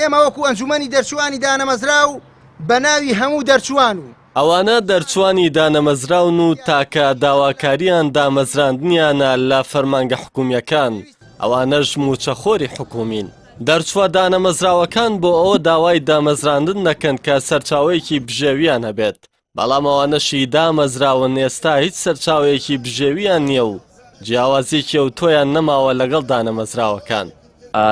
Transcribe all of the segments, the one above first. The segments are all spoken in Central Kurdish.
ئێمە وەکو ئەنجومەنی دەرچوانی دانەمەزرا و بە ناوی هەموو دەرچوان و ئەوانە دەرچوانی دانەمەزراون و تاکە داواکاریان دامەزراندنیانە لە فەرمانگە حکومیەکان، ئەوانەش موچەخۆری حکومین. دەرچووە دانەمەزراوەکان بۆ ئەوە داوای دامەزراندن دەکەن کە سەرچاوەیەکی بژێویان هەبێت، بەڵام ئەوانەشی دامەزراون ئێستا هیچ سەرچاوەیەکی بژێویان نییە و جیاوازیەکی و تۆیان نەماوە لەگەڵ دانەمەزراوەکان.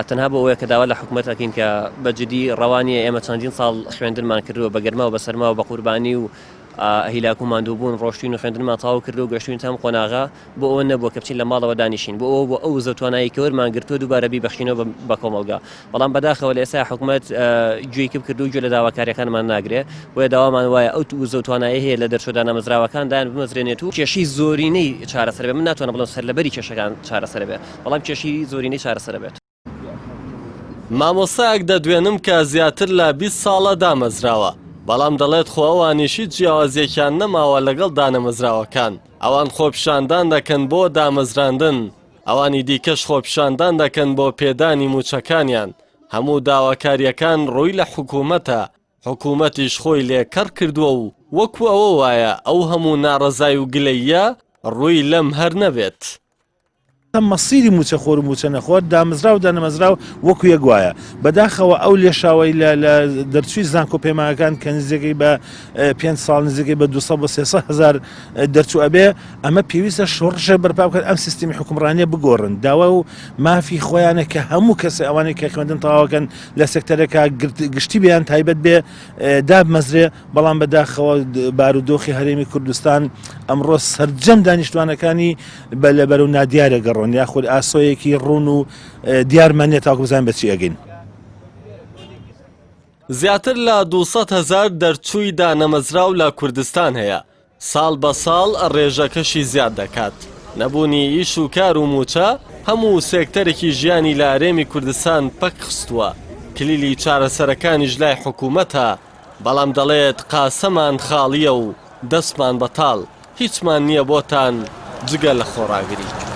تەنها بۆ ئەوەیە کە داوا لە حکوومەت ئەکەین کە بەجددی ڕەوانیە ئێمە چەندین ساڵ خوێندنمان کردووە بە گەرما و بە سەرما و بە قوربانی و هیلاک و ماندووبوون ڕۆشتین و خوێندنمان تاو کردو و گەشتوین تام قۆناغا بۆ ئەوە نەبووە کە بچین لە ماڵەوە دانیشین بۆ ئەوە بۆ ئەو زەوتوانایی کە وەرمان گرتووە دووبارە بیبەخشینەوە بە کۆمەڵگا، بەڵام بەداخەوە لە ئێستا حکوومەت گوێی کردو و گوێ لە داواکاریەکانمان ناگرێت، بۆیە داوامان وایە ئەو زەوتوانایی هەیە لە دەرچوە دانەمەزراوەکان دایان بمەزرێنێت و کێشەی زۆرینەی چارەسەر بێت. من ناتوانم بڵێم سەرلەبەری کێشەکان چارەسەر بێت، بەڵام کێشەی زۆرینەی چارەسەر بێت. مامۆستایەک دەدوێنم کە زیاتر لە 20 ساڵە دامەزراوە، بەڵام دەڵێت خۆ ئەوانیشی جیاوازیەکیان نەماوە لەگەڵ دانەمەزراوەکان. ئەوان خۆپیشاندان دەکەن بۆ دامەزراندن، ئەوانی دیکەش خۆپیشاندان دەکەن بۆ پێدانی موچەکانیان. هەموو داواکاریەکان ڕووی لە حکوومەتە، حکوومەتیش خۆی لێکەڕ کردووە و وەکو ئەوە وایە ئەو هەموو ناڕەزای و گلەیە ڕووی لەم هەر نەبێت. مەسیری موچەخۆر و موچەنەخۆر دامەزرا و دانەمەزرا و وەکو یەکوایە. بەداخەوە ئەو لێشاوی لە دەرچووی زانکۆ پەیمانەکان کە نزیکەی بە 5 ساڵ نزیکەی بە 200 بۆ 300 هزار دەرچوو ئەبێ، ئەمە پێویستە شۆڕشە بەرپا بکەن ئەم سیستمی حکومڕانیە بگۆڕن. داوا و مافی خۆیانە کە هەموو کەس ئەوانەی کە خوێندن تەواوەکەن لە سێکتەرێکا گشتی بێیان تایبەت بێ دابمەزرێ، بەڵام بەداخەوە بارودۆخی هەرێمی کوردستان ئەمڕۆ سەرجەم دانیشتوانەکانی لەبەر و نادیارە گەڕۆن یاخود ئاسۆیەکی ڕوون و دیارمانێت تاکو بزان بەچی ئەگەین. زیاتر لە 200 هزار دەرچووی دانەمەزراو لە کوردستان هەیە. ساڵ بە ساڵ ڕێژەکەشی زیاد دەکات. نەبوونی ئیش و کار و موچە هەموو سێکتەرێکی ژیانی لە هەرێمی کوردستان پەک خستووە. کلیلی چارەسەرەکانیش لای حکوومەتە، بەڵام دەڵێت قاسەمان خاڵیە و دەستمان بەتاڵ، هیچمان نییە بۆتان جگە لە خۆڕاگری.